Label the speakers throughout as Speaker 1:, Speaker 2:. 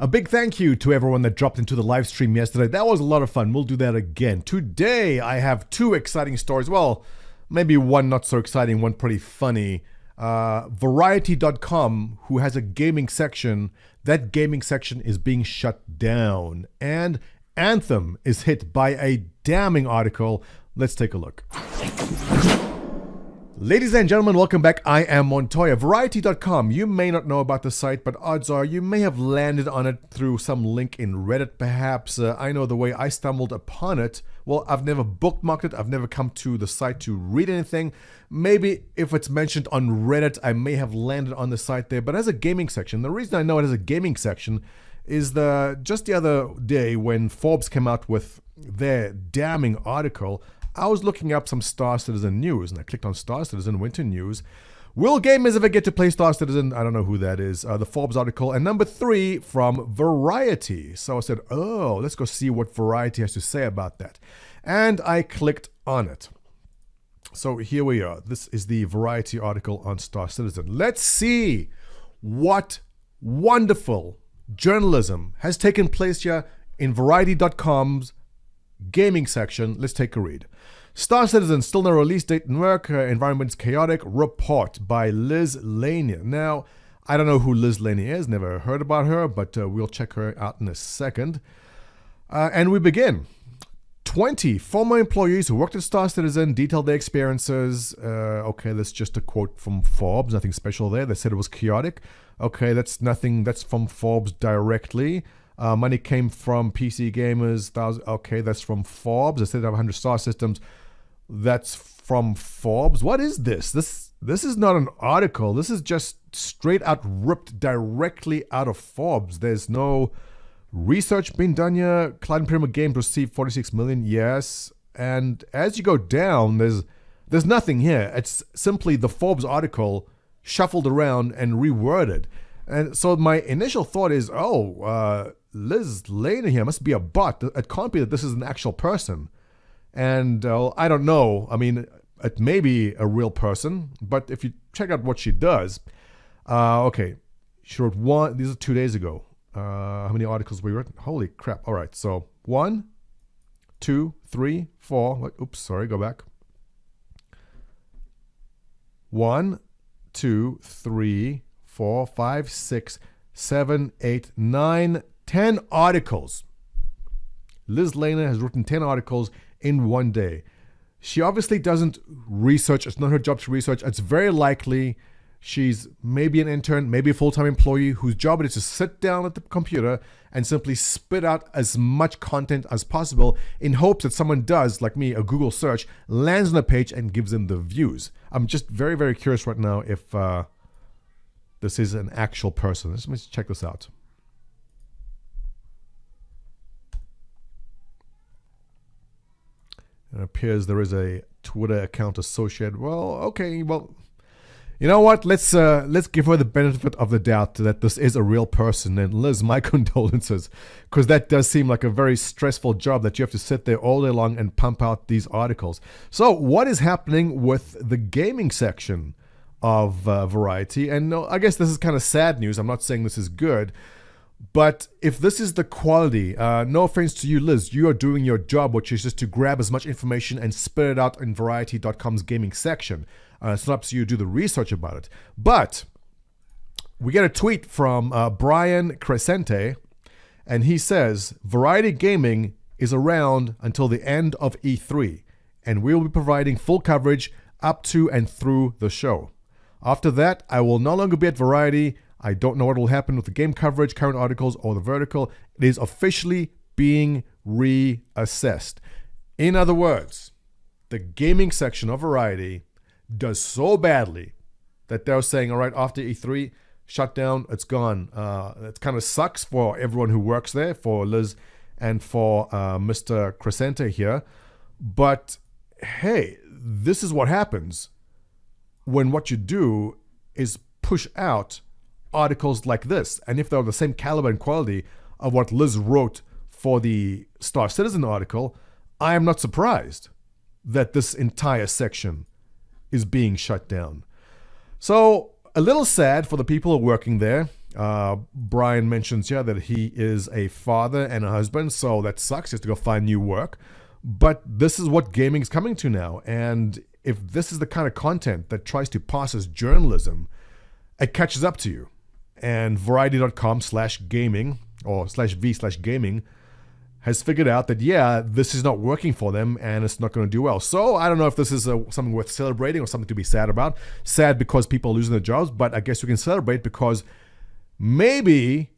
Speaker 1: A big thank you to everyone that dropped into the live stream yesterday. That was a lot of fun. We'll do that again. Today, I have two exciting stories. Well, maybe one not so exciting, one pretty funny. Variety.com, who has a gaming section, that gaming section is being shut down. And Anthem is hit by a damning article. Let's take a look. Ladies and gentlemen, welcome back. I am Montoya. Variety.com. You may not know about the site, but odds are you may have landed on it through some link in Reddit, perhaps. I know the way I stumbled upon it. Well, I've never bookmarked it. I've never come to the site to read anything. Maybe if it's mentioned on Reddit, I may have landed on the site there. But as a gaming section, the reason I know it as a gaming section is just the other day when Forbes came out with their damning article, I was looking up some Star Citizen news, and I clicked on Star Citizen, went to news. Will gamers ever get to play Star Citizen? I don't know who that is. The Forbes article. And number 3 from Variety. So I said, oh, let's go see what Variety has to say about that. And I clicked on it. So here we are. This is the Variety article on Star Citizen. Let's see what wonderful journalism has taken place here in Variety.com's gaming section. Let's take a read. Star Citizen, still no release date in work, environment's chaotic, report by Liz Lanier. Now, I don't know who Liz Lanier is, never heard about her, but we'll check her out in a second. And we begin. 20 former employees who worked at Star Citizen detailed their experiences. Okay, that's just a quote from Forbes, nothing special there. They said it was chaotic. Okay, that's from Forbes directly. Money came from PC Gamers. Okay, that's from Forbs. I said 100 star systems. That's from Forbes. What is this? This is not an article. This is just straight out ripped directly out of Forbes. There's no research being done here. Cloud Imperial Games received 46 million. Yes. And as you go down, there's nothing here. It's simply the Forbes article shuffled around and reworded. And so my initial thought is, Liz Lanier here must be a bot. It can't be that this is an actual person. And I don't know. I mean, it may be a real person, but if you check out what she does, okay, she wrote one. These are 2 days ago. How many articles we wrote? Holy crap! All right, so 1, 2, 3, 4. Oops, sorry. Go back. 1, 2, 3, 4, 5, 6, 7, 8, 9, 10 articles. Liz Lanier has written 10 articles in one day. She obviously doesn't research. It's not her job to research. It's very likely she's maybe an intern, maybe a full-time employee whose job it is to sit down at the computer and simply spit out as much content as possible in hopes that someone does, like me, a Google search, lands on a page and gives them the views. I'm just very, very curious right now if this is an actual person. Let me check this out. It appears there is a Twitter account associated. Well, okay, well, you know what? Let's give her the benefit of the doubt that this is a real person. And Liz, my condolences, because that does seem like a very stressful job that you have to sit there all day long and pump out these articles. So what is happening with the gaming section of Variety? And I guess this is kind of sad news. I'm not saying this is good. But if this is the quality, no offense to you, Liz, you are doing your job, which is just to grab as much information and spit it out in Variety.com's gaming section. It's not up to you to do the research about it. But we get a tweet from Brian Crescente, and he says, Variety Gaming is around until the end of E3, and we will be providing full coverage up to and through the show. After that, I will no longer be at Variety. I don't know what will happen with the game coverage, current articles, or the vertical. It is officially being reassessed. In other words, the gaming section of Variety does so badly that they're saying, all right, after E3, shut down, it's gone. It kind of sucks for everyone who works there, for Liz and for Mr. Crescente here. But hey, this is what happens when what you do is push out articles like this. And if they're the same caliber and quality of what Liz wrote for the Star Citizen article, I am not surprised that this entire section is being shut down. So a little sad for the people who are working there. Brian mentions here that he is a father and a husband, so that sucks. He has to go find new work. But this is what gaming is coming to now. And if this is the kind of content that tries to pass as journalism, it catches up to you. And Variety.com/gaming or /v/gaming has figured out that, yeah, this is not working for them and it's not going to do well. So I don't know if this is something worth celebrating or something to be sad about. Sad because people are losing their jobs, but I guess we can celebrate because maybe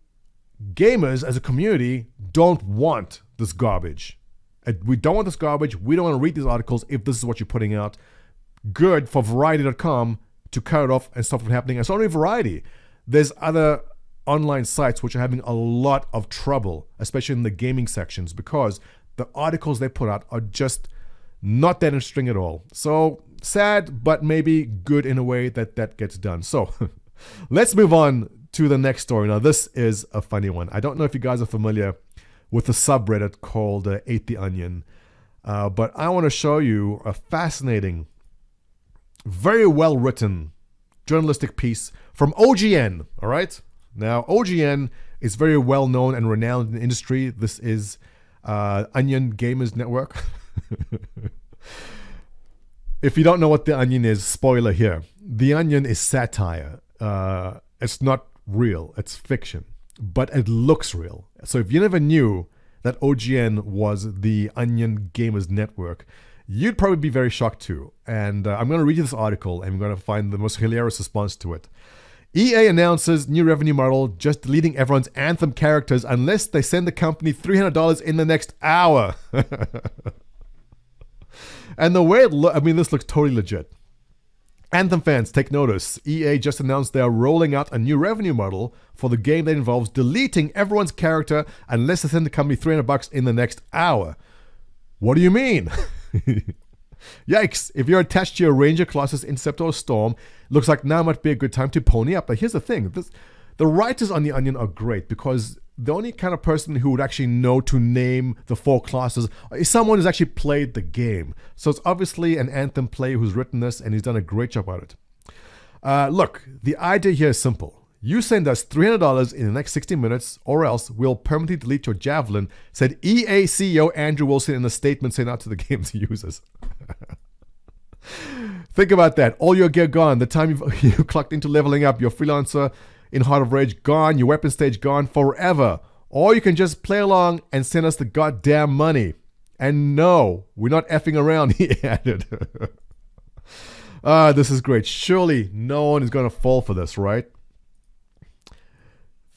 Speaker 1: gamers as a community don't want this garbage. We don't want this garbage. We don't want to read these articles if this is what you're putting out. Good for Variety.com to cut it off and stop from happening. And it's not only Variety. There's other online sites which are having a lot of trouble, especially in the gaming sections, because the articles they put out are just not that interesting at all. So sad, but maybe good in a way that gets done. So let's move on to the next story. Now, this is a funny one. I don't know if you guys are familiar with a subreddit called Ate the Onion, but I want to show you a fascinating, very well-written journalistic piece from OGN, all right? Now, OGN is very well known and renowned in the industry. This is Onion Gamers Network. If you don't know what The Onion is, spoiler here. The Onion is satire. It's not real. It's fiction. But it looks real. So if you never knew that OGN was the Onion Gamers Network, you'd probably be very shocked too. And I'm going to read you this article and I'm going to find the most hilarious response to it. EA announces new revenue model, just deleting everyone's Anthem characters unless they send the company $300 in the next hour. And the way it looks, I mean, this looks totally legit. Anthem fans, take notice. EA just announced they are rolling out a new revenue model for the game that involves deleting everyone's character unless they send the company $300 in the next hour. What do you mean? Yikes, if you're attached to your Ranger, Colossus, Interceptor, or Storm, looks like now might be a good time to pony up. But here's the thing, the writers on The Onion are great because the only kind of person who would actually know to name the 4 classes is someone who's actually played the game. So it's obviously an Anthem player who's written this and he's done a great job at it. Look, the idea here is simple. You send us $300 in the next 60 minutes or else we'll permanently delete your Javelin, said EA CEO Andrew Wilson in a statement sent out to the game's users. Think about that. All your gear gone. The time you clocked into leveling up, your freelancer in Heart of Rage gone, your weapon stage gone forever. Or you can just play along and send us the goddamn money. And no, we're not effing around, he added. This is great. Surely no one is going to fall for this, right?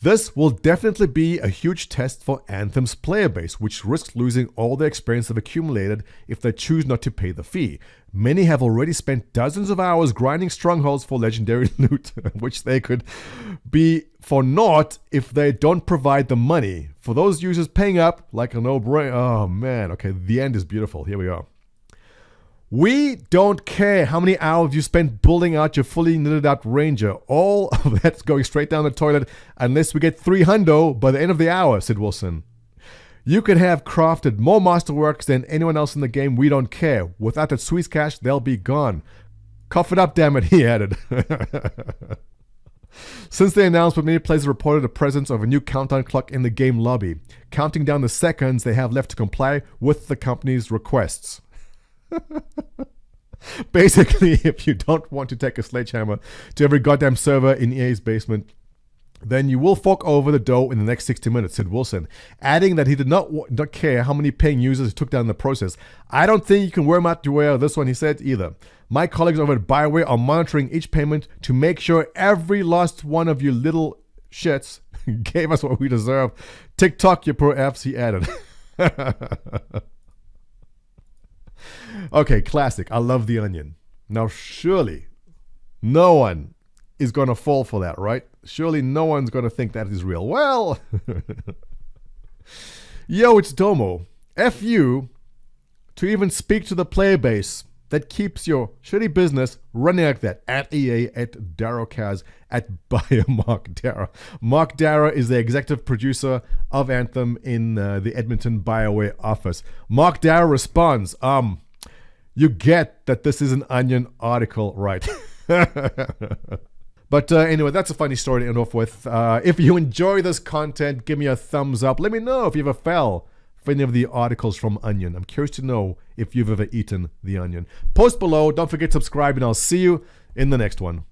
Speaker 1: This will definitely be a huge test for Anthem's player base, which risks losing all the experience they've accumulated if they choose not to pay the fee. Many have already spent dozens of hours grinding strongholds for legendary loot, which they could be for naught if they don't provide the money. For those users paying up, like a no-brainer. Oh man, okay, the end is beautiful. Here we go. We don't care how many hours you spent building out your fully knitted out Ranger. All of that's going straight down the toilet unless we get $300 by the end of the hour, said Wilson. You could have crafted more masterworks than anyone else in the game. We don't care. Without that sweet cash, they'll be gone. Cough it up, damn it, he added. Since the announcement, many players reported the presence of a new countdown clock in the game lobby, counting down the seconds they have left to comply with the company's requests. Basically, if you don't want to take a sledgehammer to every goddamn server in EA's basement, then you will fork over the dough in the next 60 minutes, said Wilson, adding that he did not care how many paying users he took down in the process. I don't think you can worm out your way out of this one, he said, either. My colleagues over at BioWare are monitoring each payment to make sure every last one of you little shits gave us what we deserve. TikTok, you poor Fs, he added. Okay, classic. I love The Onion. Now, surely no one is going to fall for that, right? Surely no one's going to think that is real. Well, yo, it's Domo. F you to even speak to the player base that keeps your shitty business running like that. At EA, at DarrowCaz, at Mark Darrow. Mark Darrow is the executive producer of Anthem in the Edmonton BioWare office. Mark Darrow responds, you get that this is an Onion article, right? But anyway, that's a funny story to end off with. If you enjoy this content, give me a thumbs up. Let me know if you ever fell for any of the articles from Onion. I'm curious to know if you've ever eaten the Onion. Post below. Don't forget to subscribe, and I'll see you in the next one.